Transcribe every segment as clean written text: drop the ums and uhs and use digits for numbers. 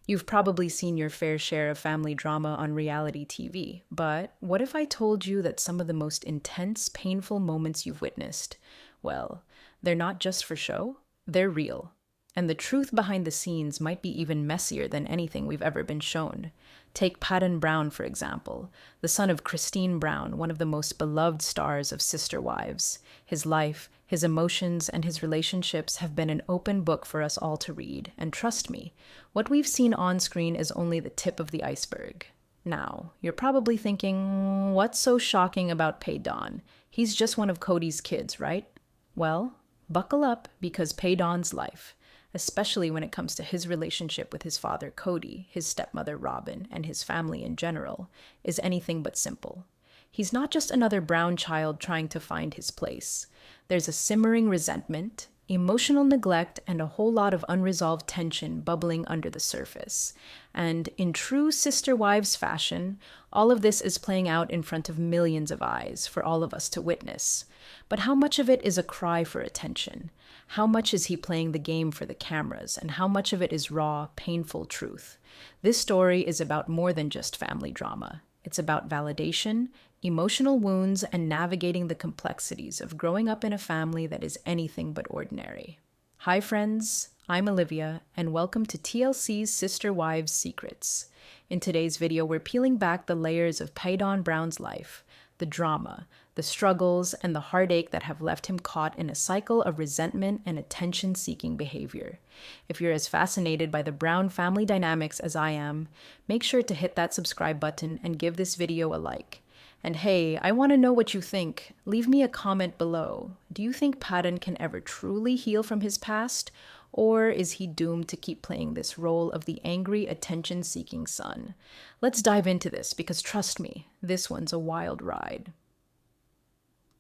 You've probably seen your fair share of family drama on reality TV, but what if I told you that some of the most intense, painful moments you've witnessed, well, they're not just for show, they're real. And the truth behind the scenes might be even messier than anything we've ever been shown. Take Paedon Brown, for example, the son of Christine Brown, one of the most beloved stars of Sister Wives. His life, his emotions, and his relationships have been an open book for us all to read. And trust me, what we've seen on screen is only the tip of the iceberg. Now, you're probably thinking, what's so shocking about Paedon? He's just one of Kody's kids, right? Well, buckle up because Paedon's life, especially when it comes to his relationship with his father Kody, his stepmother Robyn, and his family in general, is anything but simple. He's not just another brown child trying to find his place. There's a simmering resentment, emotional neglect, and a whole lot of unresolved tension bubbling under the surface. And in true Sister Wives fashion, all of this is playing out in front of millions of eyes for all of us to witness. But how much of it is a cry for attention? How much is he playing the game for the cameras, and how much of it is raw, painful truth? This story is about more than just family drama. It's about validation, emotional wounds, and navigating the complexities of growing up in a family that is anything but ordinary. Hi friends, I'm Olivia, and welcome to TLC's Sister Wives Secrets. In today's video, we're peeling back the layers of Paedon Brown's life, the drama, the struggles, and the heartache that have left him caught in a cycle of resentment and attention-seeking behavior. If you're as fascinated by the Brown family dynamics as I am, make sure to hit that subscribe button and give this video a like. And hey, I want to know what you think. Leave me a comment below. Do you think Paedon can ever truly heal from his past? Or is he doomed to keep playing this role of the angry, attention-seeking son? Let's dive into this because trust me, this one's a wild ride.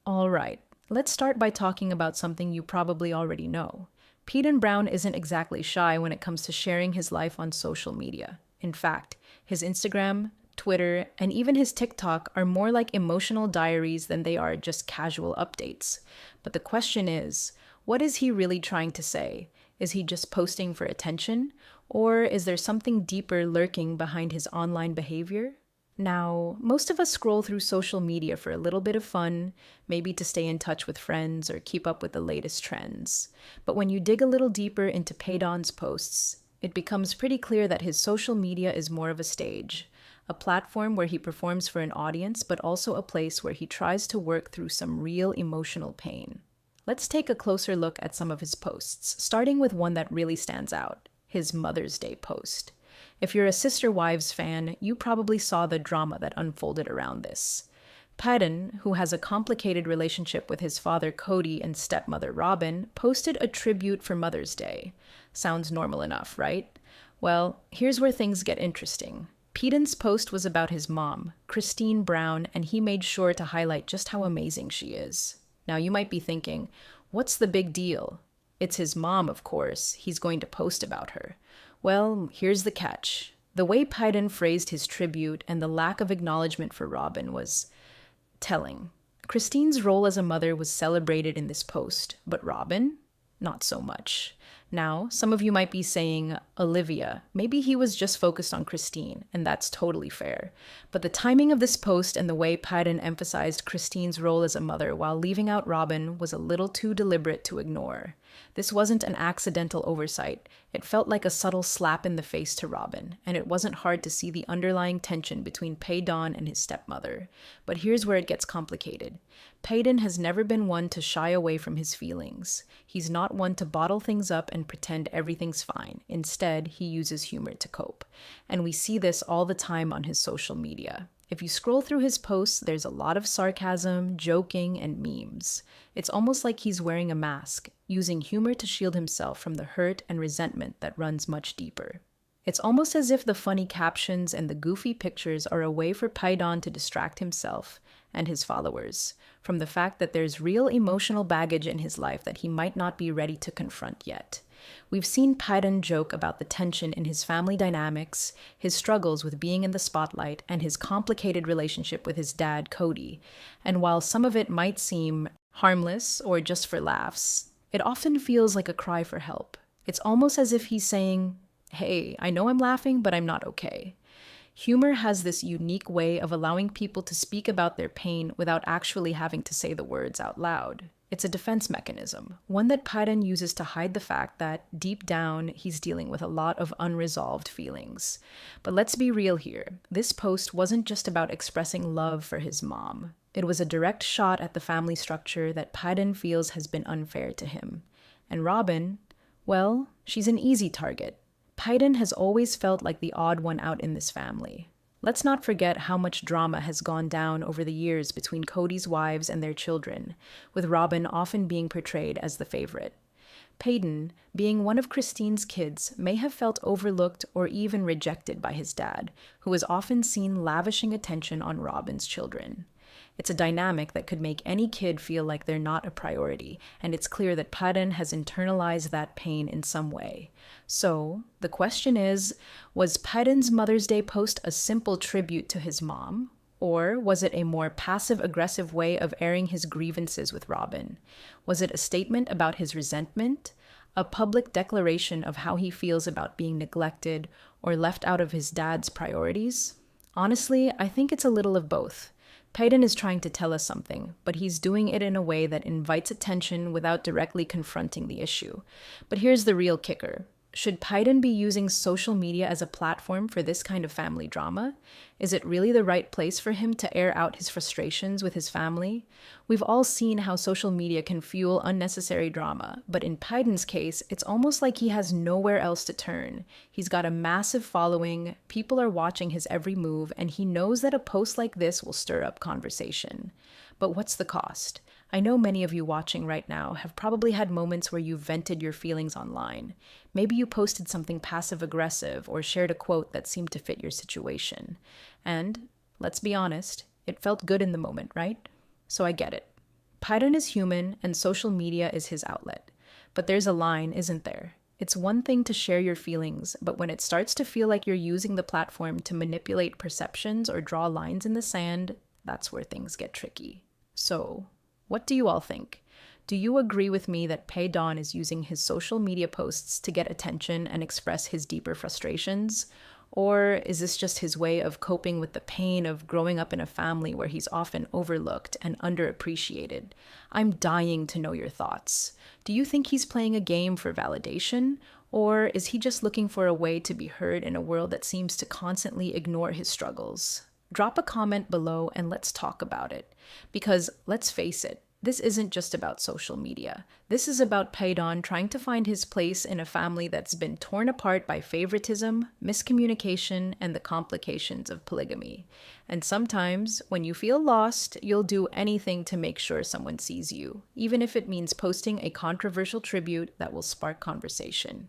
All right, let's start by talking about something you probably already know. Paedon Brown isn't exactly shy when it comes to sharing his life on social media. In fact, his Instagram, Twitter, and even his TikTok are more like emotional diaries than they are just casual updates. But the question is, what is he really trying to say? Is he just posting for attention? Or is there something deeper lurking behind his online behavior? Now, most of us scroll through social media for a little bit of fun, maybe to stay in touch with friends or keep up with the latest trends. But when you dig a little deeper into Paedon's posts, it becomes pretty clear that his social media is more of a stage, a platform where he performs for an audience, but also a place where he tries to work through some real emotional pain. Let's take a closer look at some of his posts, starting with one that really stands out, his Mother's Day post. If you're a Sister Wives fan, you probably saw the drama that unfolded around this. Paedon, who has a complicated relationship with his father Kody and stepmother Robyn, posted a tribute for Mother's Day. Sounds normal enough, right? Well, here's where things get interesting. Paedon's post was about his mom, Christine Brown, and he made sure to highlight just how amazing she is. Now you might be thinking, what's the big deal? It's his mom, of course. He's going to post about her. Well, here's the catch. The way Paedon phrased his tribute and the lack of acknowledgement for Robyn was telling. Christine's role as a mother was celebrated in this post, but Robyn? Not so much. Now, some of you might be saying, Olivia, maybe he was just focused on Christine, and that's totally fair. But the timing of this post and the way Paedon emphasized Christine's role as a mother while leaving out Robyn was a little too deliberate to ignore. This wasn't an accidental oversight. It felt like a subtle slap in the face to Robyn, and it wasn't hard to see the underlying tension between Paedon and his stepmother. But here's where it gets complicated. Paedon has never been one to shy away from his feelings. He's not one to bottle things up and pretend everything's fine. Instead, he uses humor to cope. And we see this all the time on his social media. If you scroll through his posts, there's a lot of sarcasm, joking, and memes. It's almost like he's wearing a mask, using humor to shield himself from the hurt and resentment that runs much deeper. It's almost as if the funny captions and the goofy pictures are a way for Paedon to distract himself and his followers from the fact that there's real emotional baggage in his life that he might not be ready to confront yet. We've seen Paedon joke about the tension in his family dynamics, his struggles with being in the spotlight, and his complicated relationship with his dad, Kody. And while some of it might seem harmless or just for laughs, it often feels like a cry for help. It's almost as if he's saying, hey, I know I'm laughing, but I'm not okay. Humor has this unique way of allowing people to speak about their pain without actually having to say the words out loud. It's a defense mechanism, one that Paedon uses to hide the fact that, deep down, he's dealing with a lot of unresolved feelings. But let's be real here. This post wasn't just about expressing love for his mom. It was a direct shot at the family structure that Paedon feels has been unfair to him. And Robyn, well, she's an easy target. Paedon has always felt like the odd one out in this family. Let's not forget how much drama has gone down over the years between Kody's wives and their children, with Robyn often being portrayed as the favorite. Paedon, being one of Christine's kids, may have felt overlooked or even rejected by his dad, who was often seen lavishing attention on Robyn's children. It's a dynamic that could make any kid feel like they're not a priority, and it's clear that Paedon has internalized that pain in some way. So, the question is, was Paedon's Mother's Day post a simple tribute to his mom? Or was it a more passive-aggressive way of airing his grievances with Robyn? Was it a statement about his resentment? A public declaration of how he feels about being neglected or left out of his dad's priorities? Honestly, I think it's a little of both. Paedon is trying to tell us something, but he's doing it in a way that invites attention without directly confronting the issue. But here's the real kicker. Should Paedon be using social media as a platform for this kind of family drama? Is it really the right place for him to air out his frustrations with his family? We've all seen how social media can fuel unnecessary drama, but in Paedon's case, it's almost like he has nowhere else to turn. He's got a massive following, people are watching his every move, and he knows that a post like this will stir up conversation. But what's the cost? I know many of you watching right now have probably had moments where you vented your feelings online. Maybe you posted something passive-aggressive or shared a quote that seemed to fit your situation. And, let's be honest, it felt good in the moment, right? So I get it. Paedon is human and social media is his outlet. But there's a line, isn't there? It's one thing to share your feelings, but when it starts to feel like you're using the platform to manipulate perceptions or draw lines in the sand, that's where things get tricky. So, what do you all think? Do you agree with me that Paedon is using his social media posts to get attention and express his deeper frustrations? Or is this just his way of coping with the pain of growing up in a family where he's often overlooked and underappreciated? I'm dying to know your thoughts. Do you think he's playing a game for validation? Or is he just looking for a way to be heard in a world that seems to constantly ignore his struggles? Drop a comment below and let's talk about it. Because let's face it, this isn't just about social media. This is about Paedon trying to find his place in a family that's been torn apart by favoritism, miscommunication, and the complications of polygamy. And sometimes, when you feel lost, you'll do anything to make sure someone sees you, even if it means posting a controversial tribute that will spark conversation.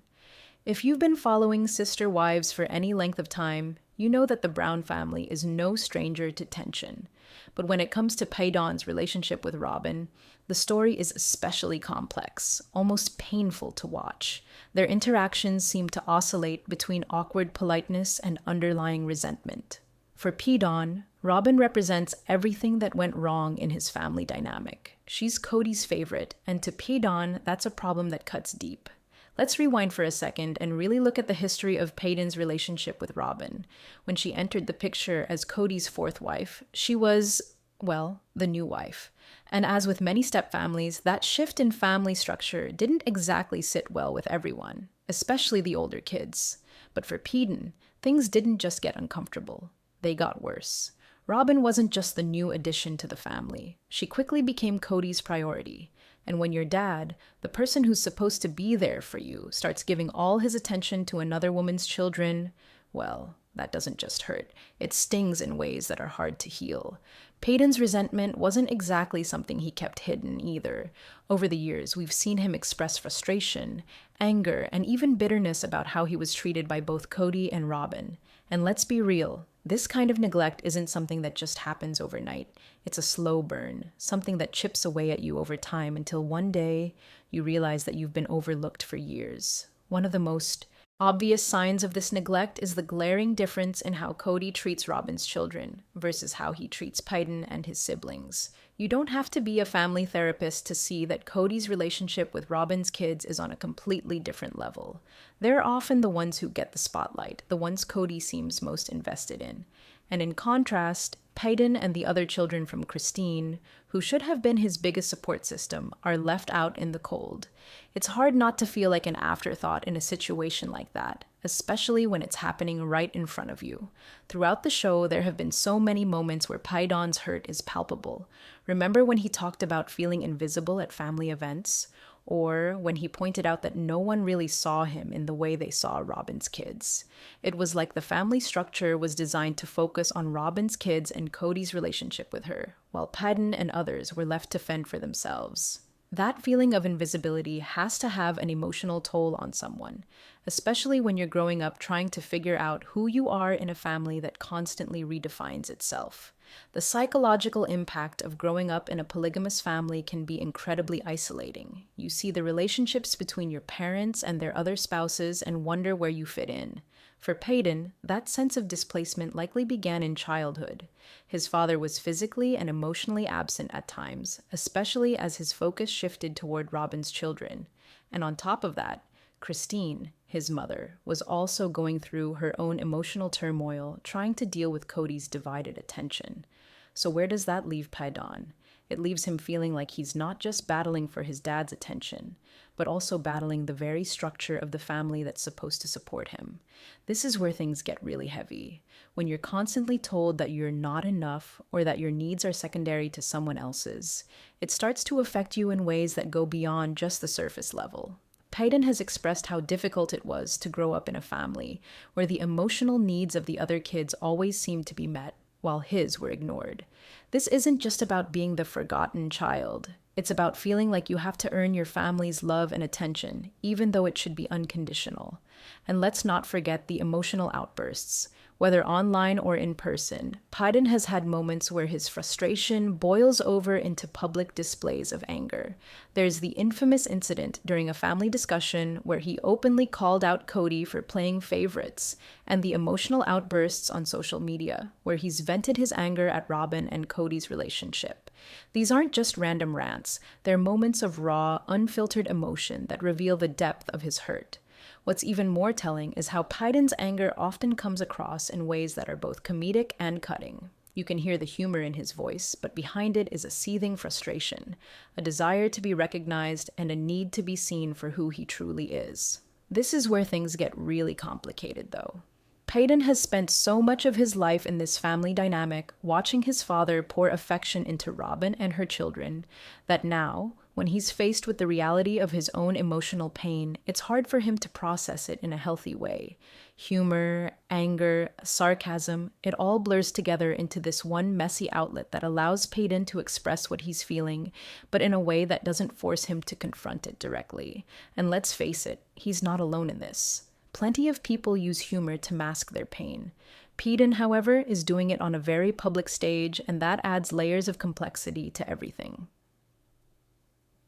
If you've been following Sister Wives for any length of time, you know that the Brown family is no stranger to tension. But when it comes to Paedon's relationship with Robyn, the story is especially complex, almost painful to watch. Their interactions seem to oscillate between awkward politeness and underlying resentment. For Paedon, Robyn represents everything that went wrong in his family dynamic. She's Kody's favorite, and to Paedon, that's a problem that cuts deep. Let's rewind for a second and really look at the history of Paedon's relationship with Robyn. When she entered the picture as Kody's fourth wife, she was, well, the new wife. And as with many stepfamilies, that shift in family structure didn't exactly sit well with everyone, especially the older kids. But for Paedon, things didn't just get uncomfortable. They got worse. Robyn wasn't just the new addition to the family. She quickly became Kody's priority. And when your dad, the person who's supposed to be there for you, starts giving all his attention to another woman's children, well, that doesn't just hurt. It stings in ways that are hard to heal. Paedon's resentment wasn't exactly something he kept hidden either. Over the years, we've seen him express frustration, anger, and even bitterness about how he was treated by both Kody and Robyn. And let's be real, this kind of neglect isn't something that just happens overnight. It's a slow burn, something that chips away at you over time until one day you realize that you've been overlooked for years. One of the most Obvious signs of this neglect is the glaring difference in how Kody treats Robyn's children versus how he treats Paedon and his siblings. You don't have to be a family therapist to see that Kody's relationship with Robyn's kids is on a completely different level. They're often the ones who get the spotlight, the ones Kody seems most invested in. And in contrast, Paedon and the other children from Christine, who should have been his biggest support system, are left out in the cold. It's hard not to feel like an afterthought in a situation like that, especially when it's happening right in front of you. Throughout the show, there have been so many moments where Paedon's hurt is palpable. Remember when he talked about feeling invisible at family events? Or when he pointed out that no one really saw him in the way they saw Robyn's kids. It was like the family structure was designed to focus on Robyn's kids and Kody's relationship with her, while Paedon and others were left to fend for themselves. That feeling of invisibility has to have an emotional toll on someone, especially when you're growing up trying to figure out who you are in a family that constantly redefines itself. The psychological impact of growing up in a polygamous family can be incredibly isolating. You see the relationships between your parents and their other spouses and wonder where you fit in. For Paedon, that sense of displacement likely began in childhood. His father was physically and emotionally absent at times, especially as his focus shifted toward Robyn's children. And on top of that, Christine, his mother, was also going through her own emotional turmoil, trying to deal with Kody's divided attention. So where does that leave Paedon? It leaves him feeling like he's not just battling for his dad's attention, but also battling the very structure of the family that's supposed to support him. This is where things get really heavy. When you're constantly told that you're not enough or that your needs are secondary to someone else's, it starts to affect you in ways that go beyond just the surface level. Paedon has expressed how difficult it was to grow up in a family where the emotional needs of the other kids always seemed to be met, while his were ignored. This isn't just about being the forgotten child. It's about feeling like you have to earn your family's love and attention, even though it should be unconditional. And let's not forget the emotional outbursts. Whether online or in person, Paedon has had moments where his frustration boils over into public displays of anger. There's the infamous incident during a family discussion where he openly called out Kody for playing favorites, and the emotional outbursts on social media, where he's vented his anger at Robyn and Kody's relationship. These aren't just random rants, they're moments of raw, unfiltered emotion that reveal the depth of his hurt. What's even more telling is how Paedon's anger often comes across in ways that are both comedic and cutting. You can hear the humor in his voice, but behind it is a seething frustration, a desire to be recognized, and a need to be seen for who he truly is. This is where things get really complicated, though. Paedon has spent so much of his life in this family dynamic, watching his father pour affection into Robyn and her children, that now, when he's faced with the reality of his own emotional pain, it's hard for him to process it in a healthy way. Humor, anger, sarcasm, it all blurs together into this one messy outlet that allows Paedon to express what he's feeling, but in a way that doesn't force him to confront it directly. And let's face it, he's not alone in this. Plenty of people use humor to mask their pain. Paedon, however, is doing it on a very public stage, and that adds layers of complexity to everything.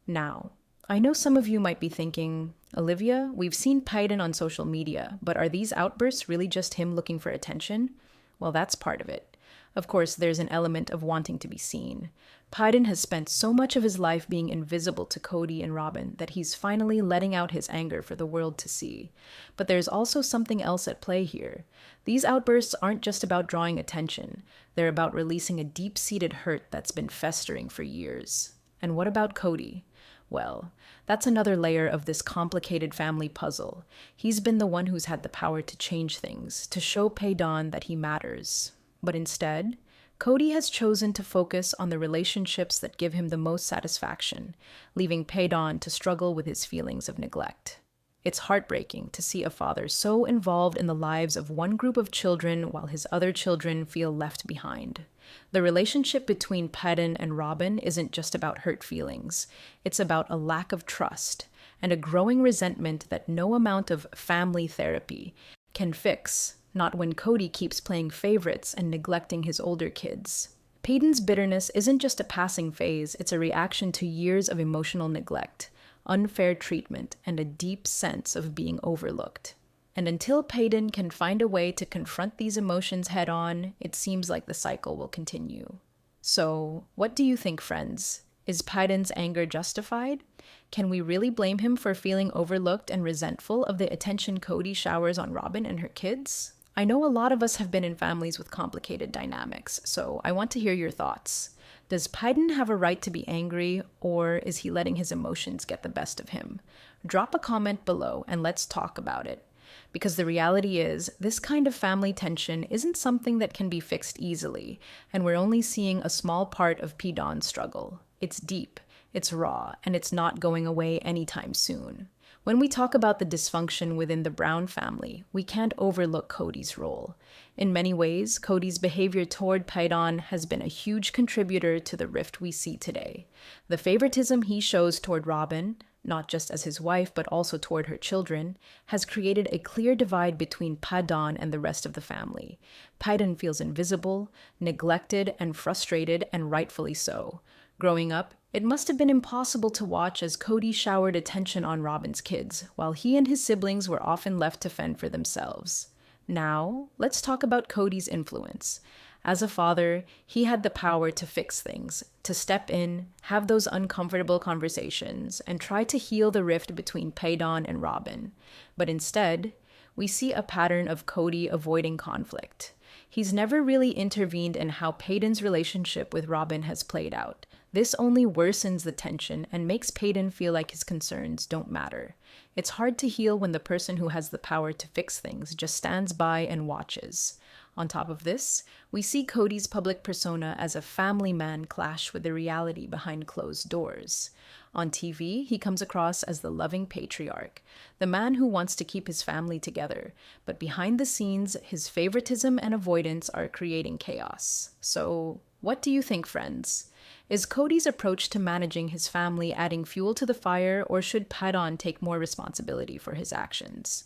Now, I know some of you might be thinking, Olivia, we've seen Paedon on social media, but are these outbursts really just him looking for attention? Well, that's part of it. Of course, there's an element of wanting to be seen. Paedon has spent so much of his life being invisible to Kody and Robyn that he's finally letting out his anger for the world to see. But there's also something else at play here. These outbursts aren't just about drawing attention. They're about releasing a deep-seated hurt that's been festering for years. And what about Kody? Well, that's another layer of this complicated family puzzle. He's been the one who's had the power to change things, to show Paedon that he matters. But instead, Kody has chosen to focus on the relationships that give him the most satisfaction, leaving Paedon to struggle with his feelings of neglect. It's heartbreaking to see a father so involved in the lives of one group of children while his other children feel left behind. The relationship between Paedon and Robyn isn't just about hurt feelings. It's about a lack of trust and a growing resentment that no amount of family therapy can fix, not when Kody keeps playing favorites and neglecting his older kids. Paedon's bitterness isn't just a passing phase, it's a reaction to years of emotional neglect, unfair treatment, and a deep sense of being overlooked. And until Paedon can find a way to confront these emotions head on, it seems like the cycle will continue. So, what do you think, friends? Is Paedon's anger justified? Can we really blame him for feeling overlooked and resentful of the attention Kody showers on Robyn and her kids? I know a lot of us have been in families with complicated dynamics, so I want to hear your thoughts. Does Paedon have a right to be angry, or is he letting his emotions get the best of him? Drop a comment below and let's talk about it. Because the reality is, this kind of family tension isn't something that can be fixed easily, and we're only seeing a small part of Paedon's struggle. It's deep, it's raw, and it's not going away anytime soon. When we talk about the dysfunction within the Brown family, we can't overlook Kody's role. In many ways, Kody's behavior toward Paedon has been a huge contributor to the rift we see today. The favoritism he shows toward Robyn, not just as his wife but also toward her children, has created a clear divide between Paedon and the rest of the family. Paedon feels invisible, neglected, and frustrated, and rightfully so. Growing up, it must have been impossible to watch as Kody showered attention on Robyn's kids, while he and his siblings were often left to fend for themselves. Now, let's talk about Kody's influence. As a father, he had the power to fix things, to step in, have those uncomfortable conversations, and try to heal the rift between Paedon and Robyn. But instead, we see a pattern of Kody avoiding conflict. He's never really intervened in how Paedon's relationship with Robyn has played out. This only worsens the tension and makes Paedon feel like his concerns don't matter. It's hard to heal when the person who has the power to fix things just stands by and watches. On top of this, we see Kody's public persona as a family man clash with the reality behind closed doors. On TV, he comes across as the loving patriarch, the man who wants to keep his family together, but behind the scenes, his favoritism and avoidance are creating chaos. So, what do you think, friends? Is Kody's approach to managing his family adding fuel to the fire, or should Paedon take more responsibility for his actions?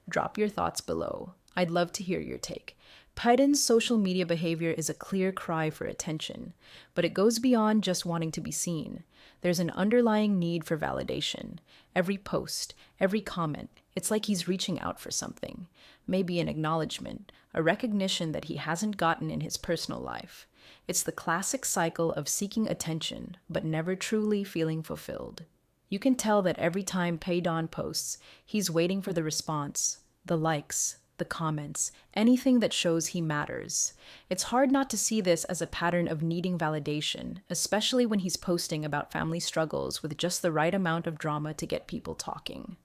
Drop your thoughts below. I'd love to hear your take. Paedon's social media behavior is a clear cry for attention, but it goes beyond just wanting to be seen. There's an underlying need for validation. Every post, every comment, it's like he's reaching out for something. Maybe an acknowledgement, a recognition that he hasn't gotten in his personal life. It's the classic cycle of seeking attention, but never truly feeling fulfilled. You can tell that every time Paedon posts, he's waiting for the response, the likes, the comments, anything that shows he matters. It's hard not to see this as a pattern of needing validation, especially when he's posting about family struggles with just the right amount of drama to get people talking.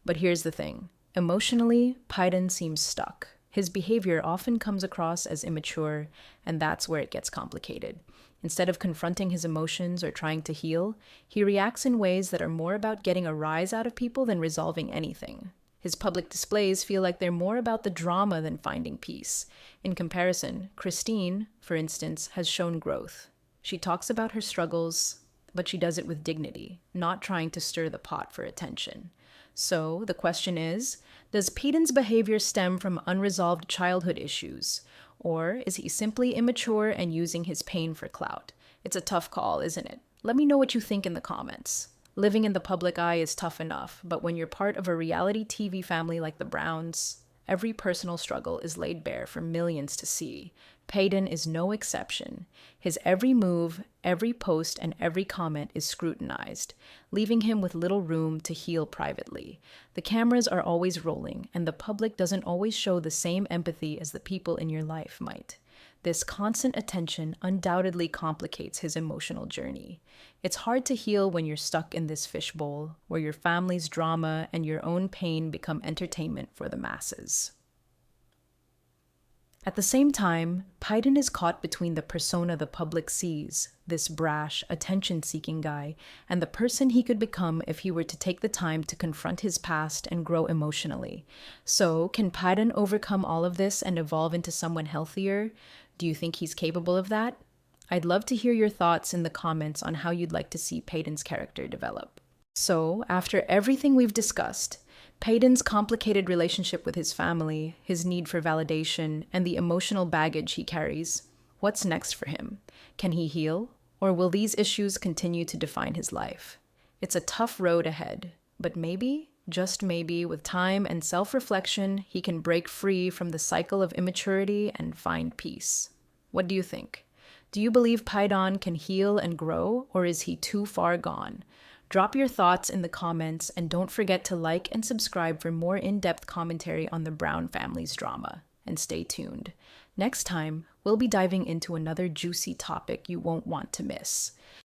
But here's the thing. Emotionally, Paedon seems stuck. His behavior often comes across as immature, and that's where it gets complicated. Instead of confronting his emotions or trying to heal, he reacts in ways that are more about getting a rise out of people than resolving anything. His public displays feel like they're more about the drama than finding peace. In comparison, Christine, for instance, has shown growth. She talks about her struggles, but she does it with dignity, not trying to stir the pot for attention. So, the question is, does Paedon's behavior stem from unresolved childhood issues? Or is he simply immature and using his pain for clout? It's a tough call, isn't it? Let me know what you think in the comments. Living in the public eye is tough enough, but when you're part of a reality TV family like the Browns, every personal struggle is laid bare for millions to see. Paedon is no exception. His every move, every post, and every comment is scrutinized, leaving him with little room to heal privately. The cameras are always rolling, and the public doesn't always show the same empathy as the people in your life might. This constant attention undoubtedly complicates his emotional journey. It's hard to heal when you're stuck in this fishbowl, where your family's drama and your own pain become entertainment for the masses. At the same time, Paedon is caught between the persona the public sees, this brash, attention-seeking guy, and the person he could become if he were to take the time to confront his past and grow emotionally. So, can Paedon overcome all of this and evolve into someone healthier? Do you think he's capable of that? I'd love to hear your thoughts in the comments on how you'd like to see Paedon's character develop. So, after everything we've discussed, Paedon's complicated relationship with his family, his need for validation, and the emotional baggage he carries, what's next for him? Can he heal? Or will these issues continue to define his life? It's a tough road ahead, but maybe just maybe, with time and self-reflection, he can break free from the cycle of immaturity and find peace. What do you think? Do you believe Paedon can heal and grow, or is he too far gone? Drop your thoughts in the comments, and don't forget to like and subscribe for more in-depth commentary on the Brown family's drama. And stay tuned. Next time, we'll be diving into another juicy topic you won't want to miss.